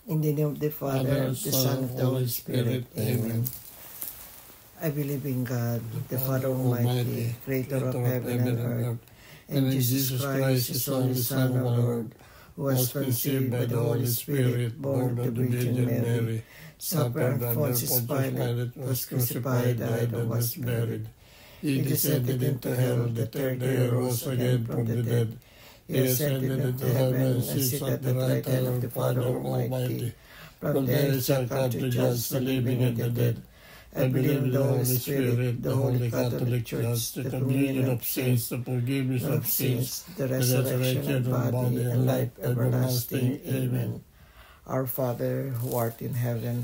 In the name of the Father, Father, the Son, of the Holy Spirit. Amen. I believe in God, the Father Almighty, Creator of heaven and earth, and Jesus Christ, His only Son, our Lord, who was conceived by the Holy Spirit, born of the Virgin Mary, suffered under Pontius Pilate, was crucified, died, and was buried. He descended into hell, the third day rose again from the dead. He ascended into heaven and sits at the right hand of the Father Almighty. From there he shall come to judge the living and the dead. I believe in the Holy Spirit, the Holy Catholic Church, the communion of saints, the forgiveness of sins, the resurrection of body, and life everlasting. Amen. Our Father, who art in heaven,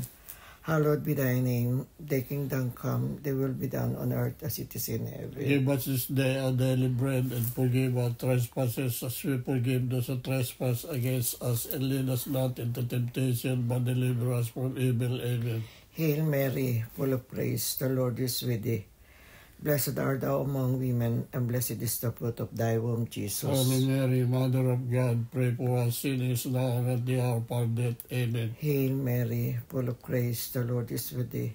hallowed be thy name. Thy kingdom come, thy will be done on earth as it is in heaven. Give us this day our daily bread, and forgive our trespasses as we forgive those who trespass against us. And lead us not into temptation, but deliver us from evil. Amen. Hail Mary, full of grace, the Lord is with thee. Blessed art thou among women, and blessed is the fruit of thy womb, Jesus. Holy Mary, Mother of God, pray for us sinners now and at the hour of our death. Amen. Hail Mary, full of grace, the Lord is with thee.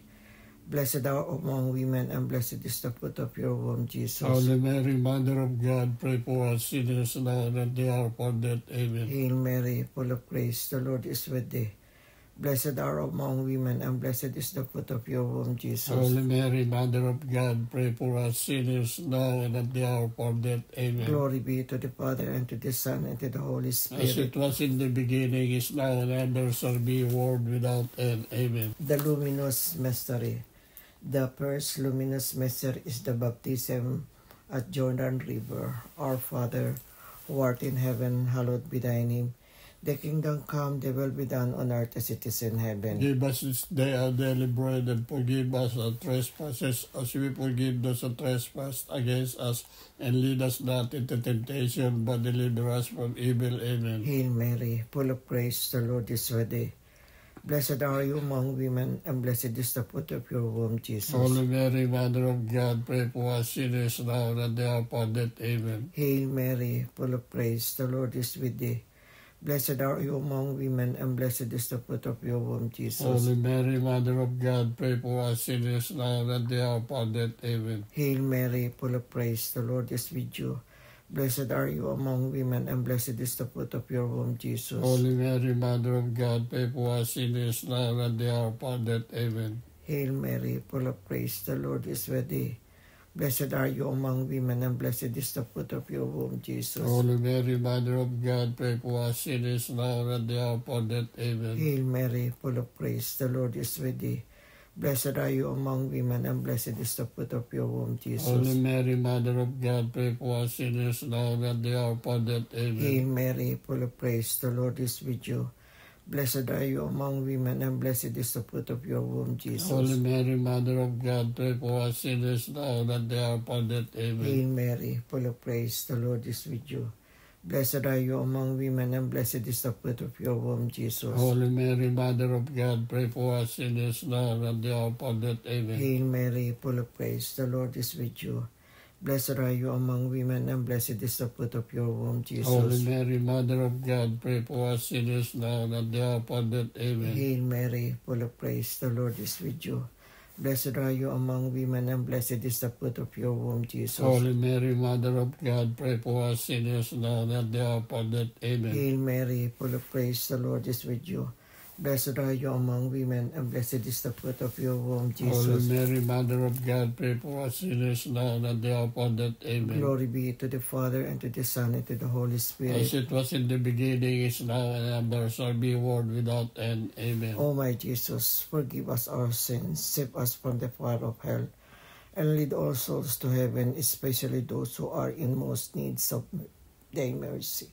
Blessed art among women, and blessed is the fruit of your womb, Jesus. Holy Mary, Mother of God, pray for us sinners now and at the hour of our death. Amen. Hail Mary, full of grace, the Lord is with thee. Blessed art among women, and blessed is the fruit of your womb, Jesus. Holy Mary, Mother of God, pray for us sinners now and at the hour of our death. Amen. Glory be to the Father, and to the Son, and to the Holy Spirit. As it was in the beginning, is now, and ever shall be, world without end. Amen. The luminous mystery. The first luminous mystery is the baptism at Jordan River. Our Father, who art in heaven, hallowed be thy name. The kingdom come, thy will be done on earth as it is in heaven. Give us this day our daily bread, and forgive us our trespasses, as we forgive those who trespass against us. And lead us not into temptation, but deliver us from evil. Amen. Hail Mary, full of grace, the Lord is with thee. Blessed are you among women, and blessed is the fruit of your womb, Jesus. Holy Mary, Mother of God, pray for us sinners now and at the hour of our death. Amen. Hail Mary, full of grace, the Lord is with thee. Blessed are you among women, and blessed is the fruit of your womb, Jesus. Holy Mary, Mother of God, pray for us sinners now and at the hour of our death. Amen. Hail Mary, full of grace, the Lord is with you. Blessed are you among women, and blessed is the fruit of your womb, Jesus. Holy Mary, Mother of God, pray for us sinners now and at the hour of our death. Amen. Hail Mary, full of grace, the Lord is with thee. Blessed are you among women, and blessed is the fruit of your womb, Jesus. Holy Mary, Mother of God, pray for us sinners now and at the hour of our death. Amen. Hail Mary, full of grace, the Lord is with thee. Blessed are you among women, and blessed is the fruit of your womb, Jesus. Holy Mary, Mother of God, pray for us sinners now and at the hour of our death. Amen. Hail Mary, full of grace, the Lord is with you. Blessed are you among women, and blessed is the fruit of your womb, Jesus. Holy Mary, Mother of God, pray for us sinners now and at the hour of our death. Amen. Hail Mary, full of grace, the Lord is with you. Blessed are you among women, and blessed is the fruit of your womb, Jesus. Holy Mary, Mother of God, pray for us sinners now and at the hour of our death. Amen. Hail Mary, full of grace, the Lord is with you. Blessed are you among women, and blessed is the fruit of your womb, Jesus. Holy Mary, Mother of God, pray for us sinners now and at the hour of our death. Amen. Hail Mary, full of grace, the Lord is with you. Blessed are you among women, and blessed is the fruit of your womb, Jesus. Holy Mary, Mother of God, pray for us sinners now and at the hour of our death. Amen. Hail Mary, full of grace, the Lord is with you. Blessed are you among women, and blessed is the fruit of your womb, Jesus. Holy Mary, Mother of God, pray for us sinners now and at the hour of our death. Amen. Glory be to the Father, and to the Son, and to the Holy Spirit. As it was in the beginning, is now, and ever shall be, world without end. Amen. O my Jesus, forgive us our sins, save us from the fire of hell, and lead all souls to heaven, especially those who are in most needs of thy mercy.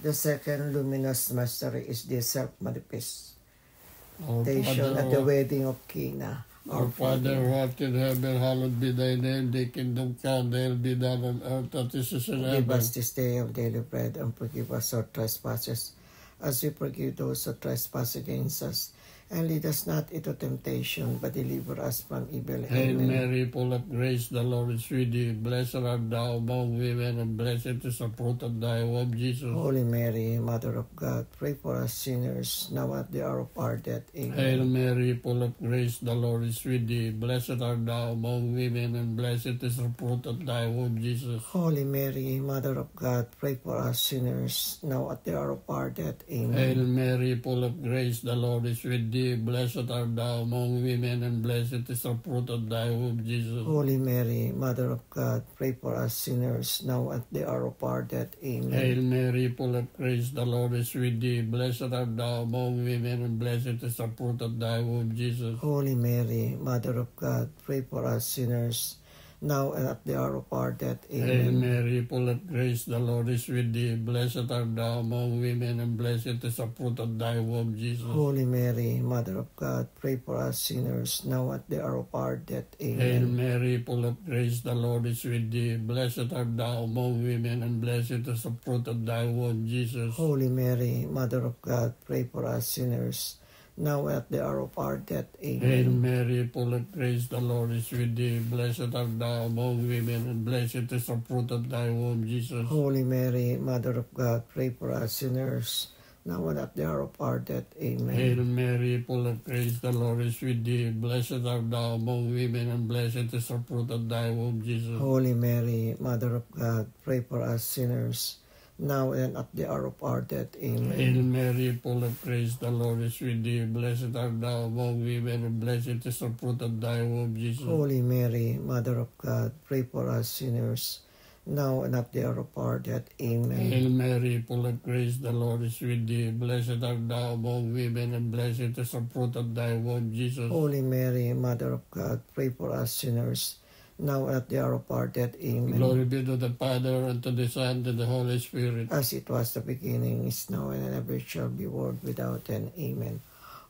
The second luminous mystery is the self-manifestation at the wedding of Cana. Our Father, who art in heaven, hallowed be thy name. Thy kingdom come, thy will be done on earth as it is in heaven. Give us this day our daily bread, and forgive us our trespasses, as we forgive those who trespass against us. and lead us not into temptation, but deliver us from evil. Hail Amen. Mary, full of grace, the Lord is with thee. Blessed art thou among women, and blessed is the fruit of thy womb, Jesus. Holy Mary, Mother of God, pray for us sinners, now at the hour of our death. Amen. Hail Mary, full of grace, the Lord is with thee. Blessed art thou among women, and blessed is the fruit of thy womb, Jesus. Holy Mary, Mother of God, pray for us sinners, now at the hour of our death. Amen. Hail Mary, full of grace, the Lord is with thee. Blessed art thou among women, and blessed is the fruit of thy womb, Jesus. Holy Mary, Mother of God, pray for us sinners, now at the hour of our death. Amen. Hail Mary, full of grace, the Lord is with thee. Blessed art thou among women, and blessed is the fruit of thy womb, Jesus. Holy Mary, Mother of God, pray for us sinners, now and at the hour of our death. Hail Amen. Mary, full of grace, the Lord is with thee. Blessed art thou among women, and blessed is the fruit of thy womb, Jesus. Holy Mary, Mother of God, pray for us sinners, now at the hour of our death. Hail Amen. Mary, full of grace, the Lord is with thee. Blessed art thou among women, and blessed is the fruit of thy womb, Jesus. Holy Mary, Mother of God, pray for us sinners, now at the hour of our death. Hail Amen. Mary, full of grace, the Lord is with thee. Blessed art thou among women, and blessed is the fruit of thy womb, Jesus. Holy Mary, Mother of God, pray for us sinners, now and at the hour of our death. Amen. Hail Mary, full of grace, the Lord is with thee. Blessed art thou among women, and blessed is the fruit of thy womb, Jesus. Holy Mary, Mother of God, pray for us sinners, now and at the hour of our death. Amen. Hail Mary, full of grace, the Lord is with thee. Blessed art thou among women, and blessed is the fruit of thy womb, Jesus. Holy Mary, Mother of God, pray for us sinners, now and at the hour of our death. Amen. Hail Mary, full of grace, the Lord is with thee. Blessed art thou among women, and blessed is the fruit of thy womb, Jesus. Holy Mary, Mother of God, pray for us sinners, now and at the hour of our death. Amen. Glory be to the Father, and to the Son, and to the Holy Spirit. As it was the beginning, is now, and ever shall be, world without end. Amen.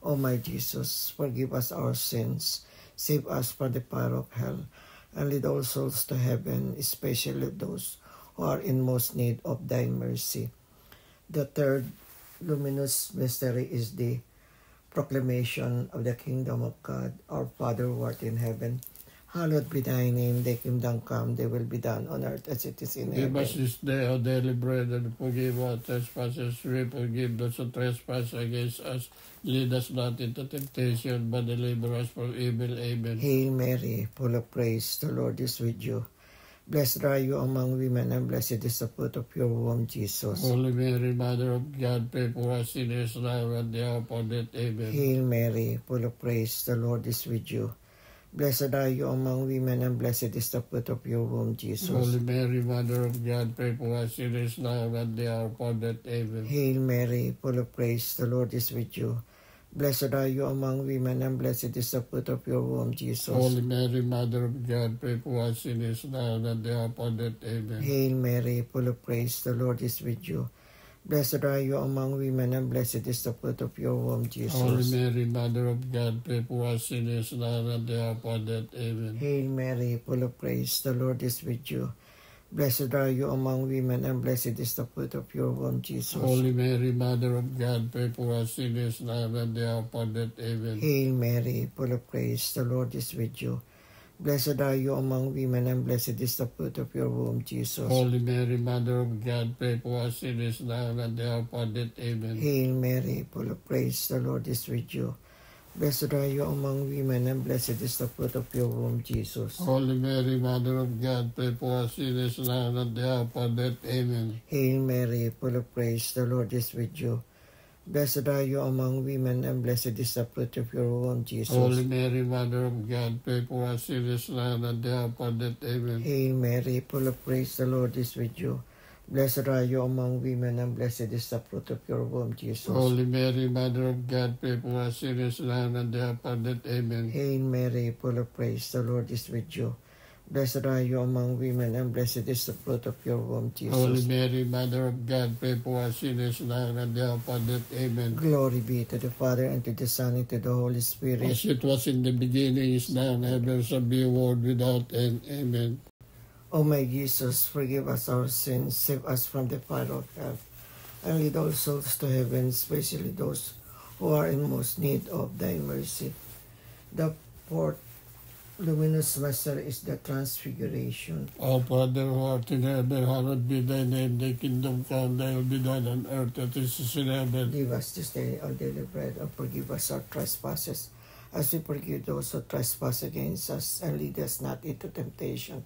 O my Jesus, forgive us our sins, save us from the fire of hell, and lead all souls to heaven, especially those who are in most need of thy mercy. The third luminous mystery is the proclamation of the kingdom of God. Our Father who art in heaven, hallowed be thy name. Thy kingdom come, thy will be done on earth as it is in Give heaven. us this day our daily bread, and forgive our trespasses. We forgive those who trespass against us. Lead us not into temptation, but deliver us from evil. Amen. Hail Mary, full of grace, the Lord is with you. Blessed are you among women, and blessed is the fruit of your womb, Jesus. Holy Mary, Mother of God, pray for us sinners now and at the hour of our death. Amen. Hail Mary, full of grace, the Lord is with you. Blessed are you among women, and blessed is the fruit of your womb, Jesus. Holy Mary, Mother of God, pray for us sinners now and at the hour of our death. Amen. Hail Mary, full of grace, the Lord is with you. Blessed are you among women, and blessed is the fruit of your womb, Jesus. Holy Mary, Mother of God, pray for us sinners now and at the hour of our death. Amen. Hail Mary, full of grace, the Lord is with you. Blessed are you among women, and blessed is the fruit of your womb, Jesus. Holy Mary, Mother of God, pray for us sinners now and at the hour of our death. Amen. Hail Mary, full of grace, the Lord is with you. Blessed are you among women, and blessed is the fruit of your womb, Jesus. Holy Mary, Mother of God, pray for us sinners now and at the hour of our death. Amen. Hail Mary, full of grace, the Lord is with you. Blessed are you among women, and blessed is the fruit of your womb, Jesus. Holy Mary, Mother of God, pray for us sinners now and at the hour of our death. Amen. Hail Mary, full of grace, the Lord is with you. Blessed are you among women, and blessed is the fruit of your womb, Jesus. Holy Mary, Mother of God, pray for us sinners now and at the hour of our death. Amen. Hail Mary, full of grace, the Lord is with you. Blessed are you among women, and blessed is the fruit of your womb, Jesus. Holy Mary, Mother of God, pray for us sinners now and at the hour of our death. Amen. Hail Mary, full of grace, the Lord is with you. Blessed are you among women, and blessed is the fruit of your womb, Jesus. Holy Mary, Mother of God, pray for us sinners now and at the hour of our death. Amen. Hail Mary, full of grace, the Lord is with you. Blessed are you among women, and blessed is the fruit of your womb, Jesus. Holy Mary, Mother of God, pray for us sinners now and at the hour of our death. Amen. Glory be to the Father, and to the Son, and to the Holy Spirit. As it was in the beginning, is now, and ever shall be, a world without end. Amen. O my Jesus, forgive us our sins, save us from the fire of hell, and lead all souls to heaven, especially those who are in most need of thy mercy. The fourth luminous mystery is the Transfiguration. Our Father who art in heaven, hallowed be thy name. Thy kingdom come, thy will be done on earth as it is in heaven. Give us this day our daily bread, and forgive us our trespasses, as we forgive those who trespass against us, and lead us not into temptation,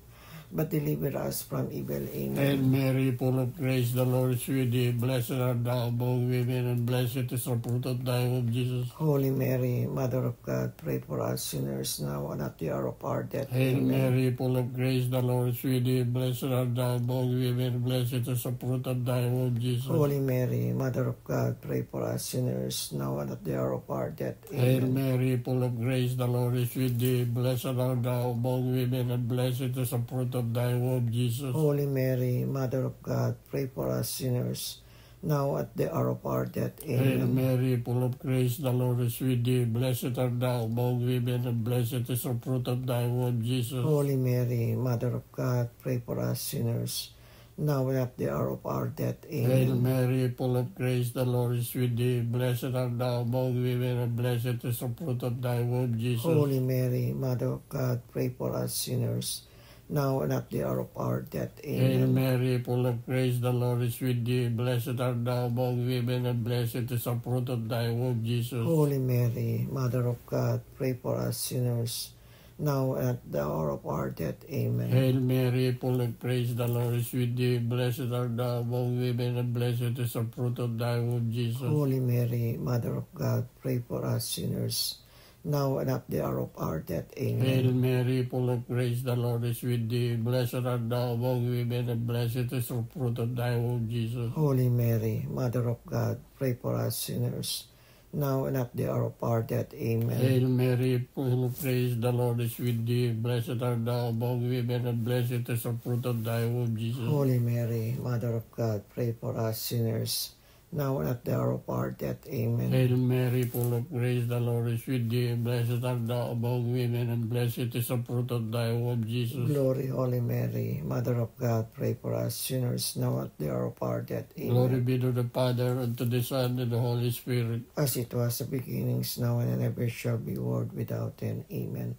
but deliver us from evil. Amen. Hail Mary, full of grace, the Lord is with thee. Blessed art thou among women, and blessed is the fruit of thy womb, Jesus. Holy Mary, Mother of God, pray for us sinners now and at the hour of our death. Hail Amen. Mary, full of grace, the Lord is with thee. Blessed art thou among women, blessed is the fruit of thy womb, Jesus. Holy Mary, Mother of God, pray for us sinners now and at the hour of our death. Hail Amen. Mary, full of grace, the Lord is with thee. Blessed art thou among women, and blessed is the fruit of thy womb, Jesus. Holy Mary, Mother of God, pray for us sinners now at the hour of our death. Hail Amen. Mary, full of grace, the Lord is with thee. Blessed art thou among women, and blessed is the fruit of thy womb, Jesus. Holy Mary, Mother of God, pray for us sinners now and at the hour of our death. Hail Amen. Mary, full of grace, the Lord is with thee. Blessed art thou among women, and blessed is the fruit of thy womb, Jesus. Holy Mary, Mother of God, pray for us sinners now and at the hour of our death. Hail Amen. Mary, full of grace, the Lord is with thee. Blessed art thou among women, and blessed is the fruit of thy womb, Jesus. Holy Mary, Mother of God, pray for us sinners now and at the hour of our death. Amen. Hail Mary, full of grace, the Lord is with thee. Blessed art thou among women, and blessed is the fruit of thy womb, Jesus. Holy Mary, Mother of God, pray for us sinners now and at the hour of our death. Hail Amen. Mary, full of grace, the Lord is with thee. Blessed art thou among women, and blessed is the fruit of thy womb, Jesus. Holy Mary, Mother of God, pray for us sinners now and at the hour of our death. Amen. Hail Mary, full of grace, the Lord is with thee. Blessed art thou among women, and blessed is the fruit of thy womb, Jesus. Holy Mary, Mother of God, pray for us sinners now and at the hour of our death. Amen. Hail Mary, full of grace, the Lord is with thee. Blessed art thou among women, and blessed is the fruit of thy womb, Jesus. Glory, Holy Mary, Mother of God, pray for us sinners now at the hour of our death. Amen. Glory be to the Father, and to the Son, and the Holy Spirit. As it was in the beginnings, now and ever shall be, world without end. Amen.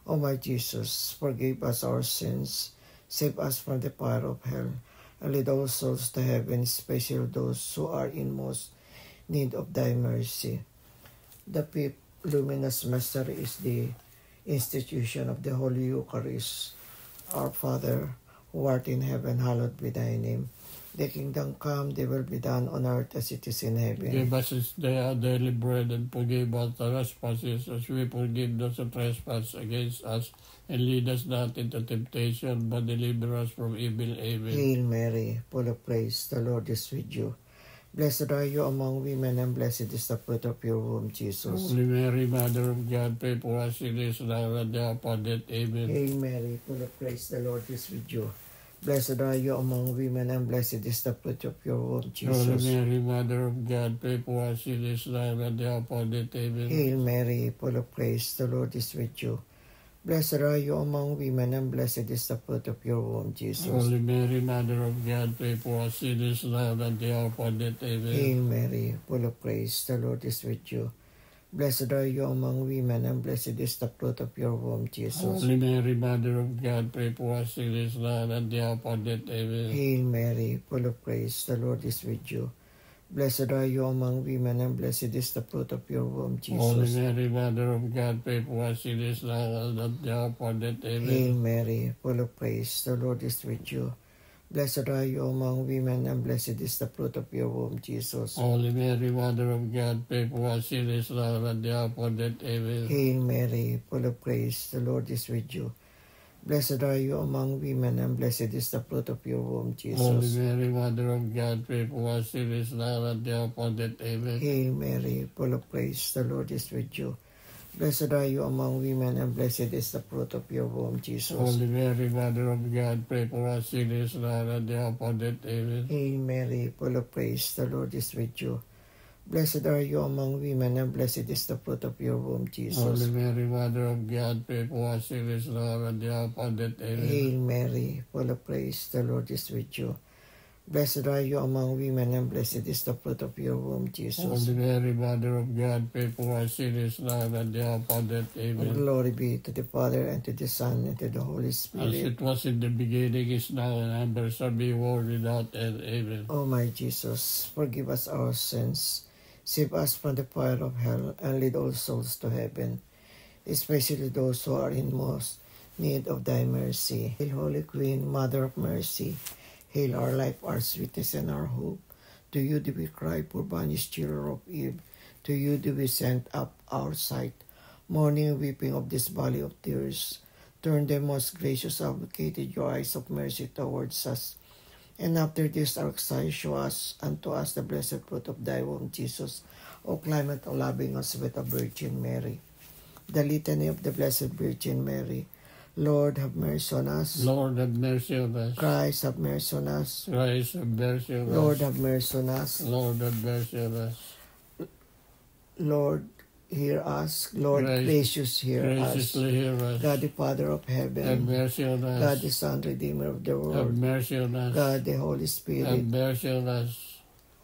O my Jesus, forgive us our sins, save us from the fire of hell, and lead all souls to heaven, especially those who are in most need of thy mercy. The fifth luminous mystery is the institution of the Holy Eucharist. Our Father, who art in heaven, hallowed be thy name. Thy kingdom come, thy will be done on earth as it is in heaven. Give us this day our daily bread, and forgive us our trespasses, as we forgive those who trespass against us. And lead us not into temptation, but deliver us from evil. Amen. Hail Mary, full of grace, the Lord is with you. Blessed are you among women, and blessed is the fruit of your womb, Jesus. Holy Mary, Mother of God, pray for us sinners now and at the hour of our death. Amen. Hail Mary, full of grace, the Lord is with you. Blessed are you among women, and blessed is the fruit of your womb, Jesus. Holy Mary, Mother of God, pray for us sinners now and at the hour of our death. Amen. Hail Mary, full of grace, the Lord is with you. Blessed are you among women, and blessed is the fruit of your womb, Jesus. Holy Mary, Mother of God, pray for us sinners now and at the hour of our death. Amen. Hail Mary, full of grace, the Lord is with you. Blessed are you among women, and blessed is the fruit of your womb, Jesus. Holy Mary, Mother of God, pray for us sinners now and at the hour of our death. Amen. Hail Mary, full of grace, the Lord is with you. Blessed are you among women, and blessed is the fruit of your womb, Holy Jesus. Mary, Mother of God, pray for us sinners now and at the hour of our death. Amen. Hail Mary, full of grace, the Lord is with you. Blessed are you among women, and blessed is the fruit of your womb, Jesus. Holy Mary, Mother of God, pray for us sinners now and at the hour of our death. Amen. Hail Mary, full of grace, the Lord is with you. Blessed are you among women, and blessed is the fruit of your womb, Holy Jesus. Mary, Mother of God, pray for us sinners now and at the hour of our death. Amen. Hail Mary, full of grace, the Lord is with you. Blessed are you among women, and blessed is the fruit of your womb, Jesus. Holy Mary, Mother of God, pray for us sinners now and at the hour of our death. Amen. Hail Mary, full of grace, the Lord is with you. Blessed are you among women, and blessed is the fruit of your womb, Jesus. Holy Mary, Mother of God, pray for us sinners now and at the hour of our death. Amen. Hail Mary, full of grace, the Lord is with you. Blessed are you among women, and blessed is the fruit of your womb, Jesus. Holy Mary, Mother of God, pray for us sinners now and at the hour of our death. Amen. Glory be to the Father, and to the Son, and to the Holy Spirit. As it was in the beginning, is now, and ever shall be, world without end. Amen. O my Jesus, forgive us our sins, save us from the fire of hell, and lead all souls to heaven, especially those who are in most need of thy mercy. Hail, Holy Queen, Mother of Mercy. Hail our life, our sweetness, and our hope. To you do we cry, poor banished children of Eve. To you do we send up our sight, mourning and weeping of this valley of tears. Turn them, most gracious advocate, your eyes of mercy towards us. And after this our exile, show us unto us the blessed fruit of thy womb, Jesus. O clement of loving us with the Virgin Mary. The Litany of the Blessed Virgin Mary. Lord, have mercy on us. Lord, have mercy on us. Christ, have mercy on us. Christ, have mercy on us. Lord, have mercy on us. Lord, have mercy on us. Lord, hear us. Lord, gracious, hear graciously us. hear us. God, the Father of heaven. Have mercy on us. God, the Son, Redeemer of the world. Have mercy on us. God, the Holy Spirit. Have mercy on us.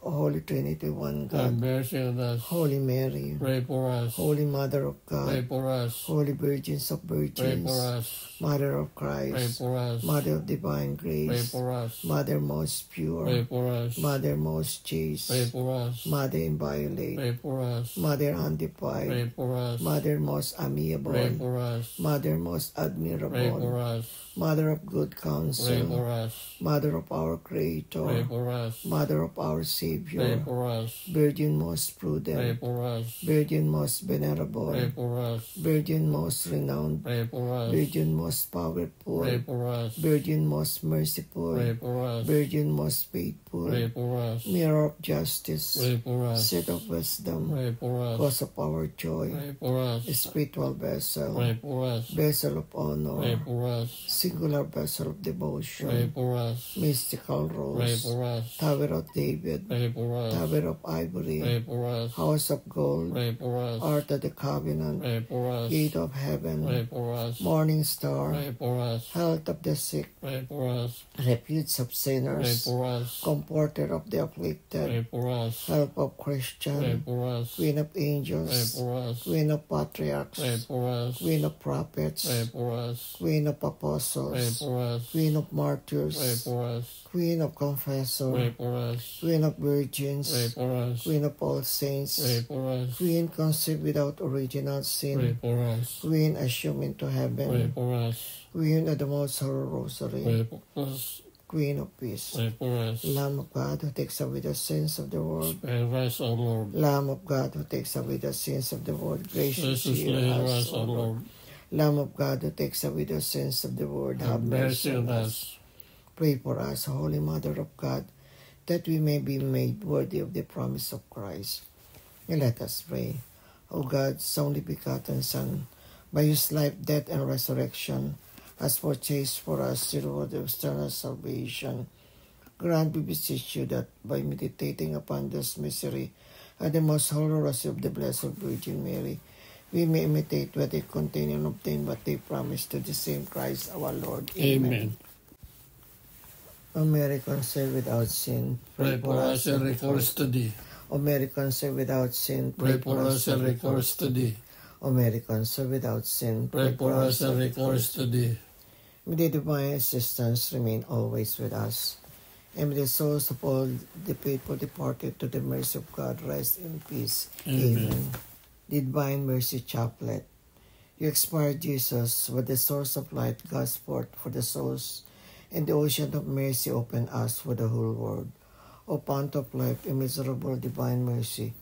Holy Trinity, one God. Have mercy on us. Holy Mary. Pray for us. Holy Mother of God. Pray for us. Holy Virgins of Virgins. Pray for us. Mother of Pray Christ. for us. Mother of Divine Pray Grace. for us. Mother most pure. Pray for us. Mother most chaste. Pray for us. Mother inviolate. Pray for us. Mother undefiled. Pray for us. Mother most amiable. Pray for us. Mother most Pray admirable. for us. Mother of good Pray counsel. for us. Mother of our Pray Creator. for us. Mother of our Pray Savior. for us. Virgin most Pray prudent. for us. Virgin most venerable. Pray for us. Virgin most renowned. Pray for us. Virgin most powerful. Pray for us. Virgin most merciful. Pray for us. Virgin most faithful. Pray for us. Mirror of justice. Pray for us. Seat of wisdom. Pray for us. Cause of our joy. Pray for us. Spiritual vessel. Pray for us. Vessel of Pray honor. for us. Singular vessel of Pray devotion. for us. Mystical Pray rose. for us. Tower of David. Pray for us. Tower of ivory. Pray for us. House of gold. Pray for us. Ark of the covenant. Pray for us. Gate of heaven. Pray for us. Morning star. Pray for us. Health of the sick. Pray for us. Refuge of Pray sinners. for us. Comforter of the Pray afflicted. for us. Help of Pray Christian. for us. Queen of Pray angels. for us. Queen of Pray patriarchs. for us. Queen of Pray prophets. for us. Queen of Pray apostles. for us. Queen of Pray martyrs. for us. Queen of Pray confessors. for us. Queen of Pray virgins. for us. Queen of all Pray saints. for us. Queen conceived without original Pray sin. for us. Queen assumed into Pray heaven. for us. Queen of the most holy rosary. Pray for us. Queen of peace. Pray for us. Lamb of God who takes away the sins of the world. Spare us, O Lord. Lamb of God who takes away the sins of the world. Graciously Graciously hear hear us, us, O O Lord. Lord. Lamb of God who takes away the sins of the world. Have mercy on us. Pray for us, Holy Mother of God, that we may be made worthy of the promise of Christ. And let us pray. O God's only begotten Son, by his life, death, and resurrection, has purchased for us the reward of eternal salvation. Grant, we beseech you, that by meditating upon this mystery and the most holy rosary of the Blessed Virgin Mary, we may imitate what they contain and obtain what they promise to the same Christ our Lord. Amen. O Mary, conceived without sin, Pray for us and recourse to thee. O Mary, conceived without sin, Pray for us and recourse to thee. O Mary, conceived without sin, Pray for us and recourse to thee. May the divine assistance remain always with us. And may the souls of all the faithful departed to the mercy of God rest in peace. Amen. The Divine Mercy Chaplet. You expired, Jesus, with the source of light gush forth for the souls, and the ocean of mercy opened us for the whole world. O fount of life, immeasurable divine mercy,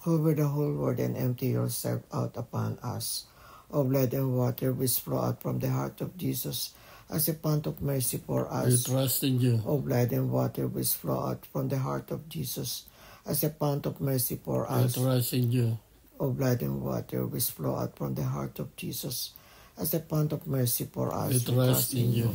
cover the whole world and empty yourself out upon us. O blood and water which flow out from the heart of Jesus, as a fount of mercy for We us. trust in you. O blood and water which flow out from the heart of Jesus, as a fount of mercy for We us. trust in you. O blood and water which flow out from the heart of Jesus, as a fount of mercy for us. We trust in you.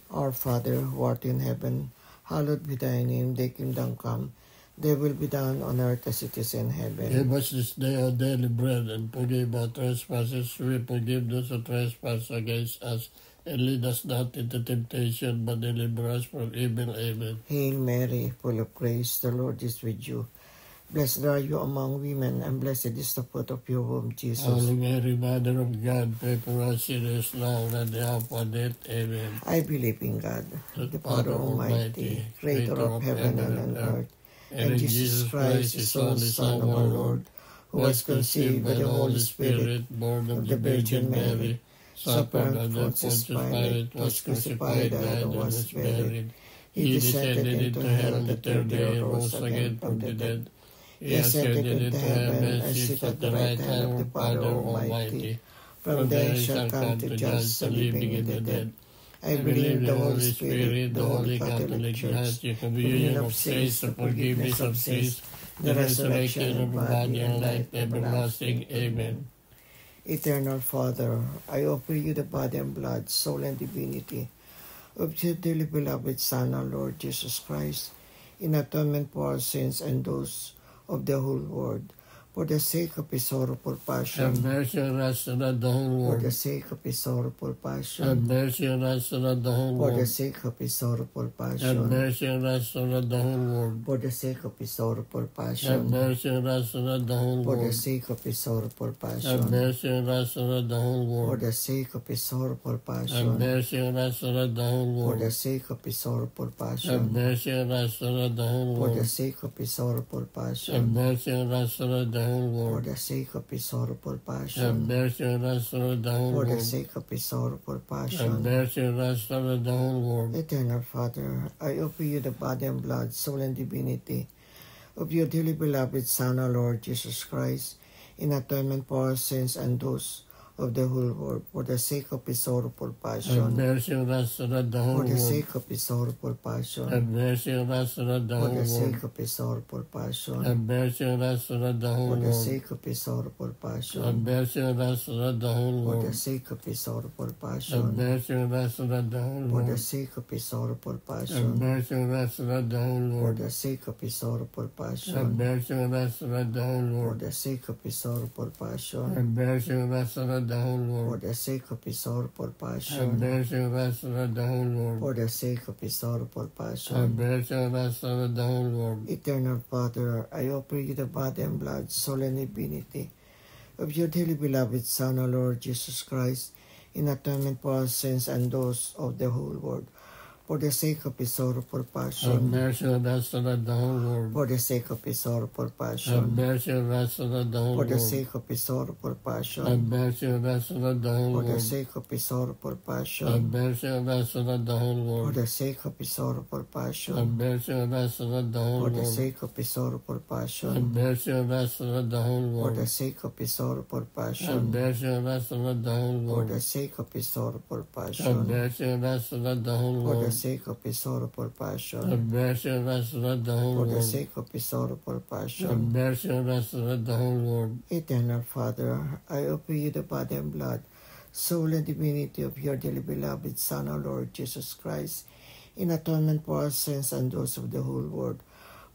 Our Father, who art in heaven, hallowed be thy name. Thy kingdom come. Thy will be done on earth as it is in heaven. Give us this day our daily bread, and forgive our trespasses. We forgive those who trespass against us. and lead us not into temptation, but deliver us from evil. Amen. Hail Mary, full of grace, the Lord is with you. Blessed are you among women, and blessed is the fruit of your womb, Jesus. Holy Mary, Mother of God, pray for us sinners now and at the hour of our death. Amen. I believe in God, the Father Almighty, creator of heaven and earth, and Jesus Christ, his only Son, our Lord, who was conceived by the Holy Spirit, born of the Virgin Mary, suffered under Pontius Pilate, was crucified, died, and was buried. He descended into hell the third day, rose again from the dead. He ascended into heaven and sits at the right hand of the Father Almighty. From there he shall come to judge the living and the dead. I believe in the Holy Spirit, the Holy Catholic Church, the communion of saints, the forgiveness of sins, the resurrection of the body, and life everlasting. Amen. Eternal Father, I offer you the body and blood, soul and divinity of your dearly beloved Son, our Lord Jesus Christ, in atonement for our sins and those of the whole world, for the sake of his sorrowful passion. Have mercy on us and on the whole world. For the sake of his sorrowful passion. Have mercy on us and on the whole For world. the sake of his sorrowful passion. Have mercy on us and on the whole world. For the sake of his sorrowful Have passion. mercy on us and on the whole For the world. sake of his sorrowful Have passion. mercy on us and on the whole For world. the sake of his sorrowful Have passion. mercy on us and on the whole For the world. sake of his sorrowful Have passion. mercy on us and on the whole For the world. sake of his sorrowful Have passion. mercy on us and on the whole For world. the sake of his sorrowful Have passion. mercy on us and on the whole For the world. sake of his sorrowful Have passion. mercy on us and on the whole world. Eternal Father, I offer you the body and blood, soul and divinity of your dearly beloved Son, our Lord Jesus Christ, in atonement for our sins and those of the whole world, for the sake of his sorrowful Have passion. mercy on us and on the whole For the world. sake of his sorrowful passion. Have mercy on us and on the For whole the world. sake of his sorrowful passion. Have mercy on us and on the whole For the world. sake of his sorrowful Have passion. mercy on us and on the whole For the world. sake of his sorrowful Have passion. mercy on us and on the whole For the world. sake of his sorrowful Have passion. mercy on us and on the whole For world. the sake of his sorrowful Have passion. mercy on us and on the whole For world. the sake of his sorrowful passion. Have mercy on us and on the whole For world. the sake of his sorrowful Have passion. mercy on us and on the whole world. For the sake of his sorrowful Have passion. mercy on us and on the whole world. Eternal Father, I offer you the body and blood, soul and divinity of your dearly beloved Son, our Lord Jesus Christ, in atonement for our sins and those of the whole world, for the sake of his sorrowful Have passion. mercy on us and on the whole world. For the sake of his sorrowful Have passion. mercy on us and on the whole For the world. sake of his sorrowful Have passion. mercy on us and on the whole For the world. sake of his sorrowful Have passion. mercy on us and on the whole For world. the sake of his sorrowful Have passion. mercy on us and on the whole For the world. sake of his sorrowful Have passion. mercy on us and on the whole For the world. sake of his sorrowful Have passion. mercy on us and on the whole For world. the sake of his sorrowful Have passion. mercy on us and on the whole For the world. sake of his sorrowful passion. Have mercy on us and on the whole For the world. sake of his sorrowful Have passion. mercy on us and on the whole world. Eternal Father, I offer you the body and blood, soul and divinity of your dearly beloved Son, our Lord Jesus Christ, in atonement for our sins and those of the whole world,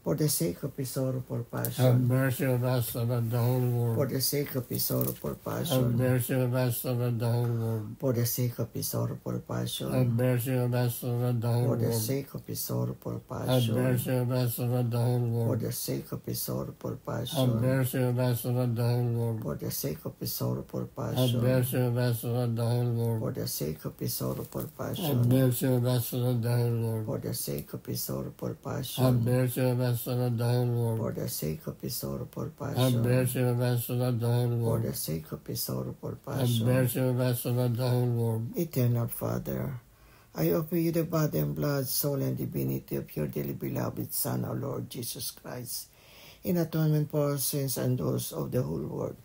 for the sake of his sorrowful Have passion. mercy on us and on the whole For world. the sake of his sorrowful Have passion. mercy on us and on the whole world. For the sake of his sorrowful Have passion. mercy on us and on the whole For the world. sake of his sorrowful Have passion. mercy on us and on the whole For world. the sake of his sorrowful Have passion. mercy on us and on the whole world. For the sake of his sorrowful Have passion. mercy on us and on the whole world. For the sake of his sorrowful Have passion. mercy on us and on the whole world. For the sake of his sorrowful Have passion. mercy on us and on the whole For world. the sake of his sorrowful Have passion. mercy on us and on the whole For world. the sake of his sorrowful Have passion. mercy on us and on the whole world. Eternal Father, I offer you the body and blood, soul and divinity of your dearly beloved Son, our Lord Jesus Christ, in atonement for our sins and those of the whole world,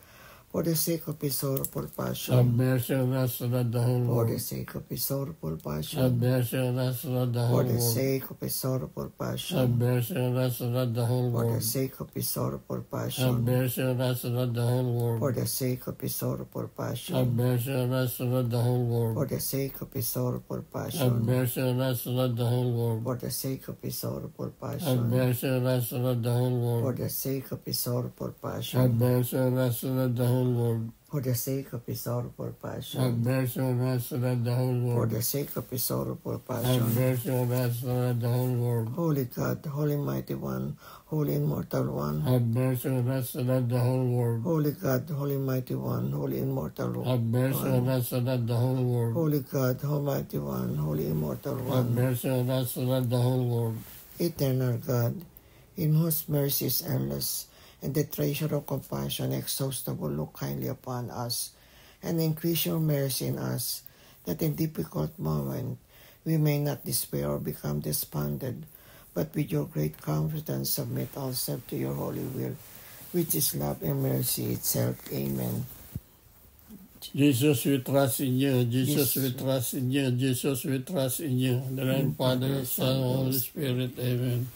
for the sake of his sorrowful Have passion. mercy on us and on the whole For the world. sake of his sorrowful Have passion. mercy on us and on the For whole the world. sake of his sorrowful Have passion. mercy on us and on the whole For the world. sake of his sorrowful Have passion. mercy on us and on the whole For world. the sake of his sorrowful Have passion. mercy on us and on the whole For world. the sake of his sorrowful Have passion. mercy on us and on the whole world. For the sake of his sorrowful Have passion. mercy on us and on the whole For world. the sake of his sorrowful Have passion. mercy on us and on the whole whole world. For the sake of his sorrowful passion. Have mercy on us and the whole For world. the sake of his sorrowful Have passion. mercy on us and the whole world. Holy God, Holy Mighty One, Holy Immortal One. Have mercy on us and the whole world. Holy God, Holy Mighty One, Holy Immortal One. Have mercy on us and the whole world. Holy God, Almighty One, Holy Immortal Have One. mercy on us and the whole world. Eternal God, in whose mercy is endless, and the treasure of compassion exhaustible, look kindly upon us, and increase your mercy in us, that in difficult moment we may not despair or become despondent, but with your great confidence submit ourselves to your holy will, which is love and mercy itself. Amen. Jesus, we trust in you. Jesus, we trust in you. Jesus, we trust in you. In the name of Father, Son, Holy Spirit. Amen.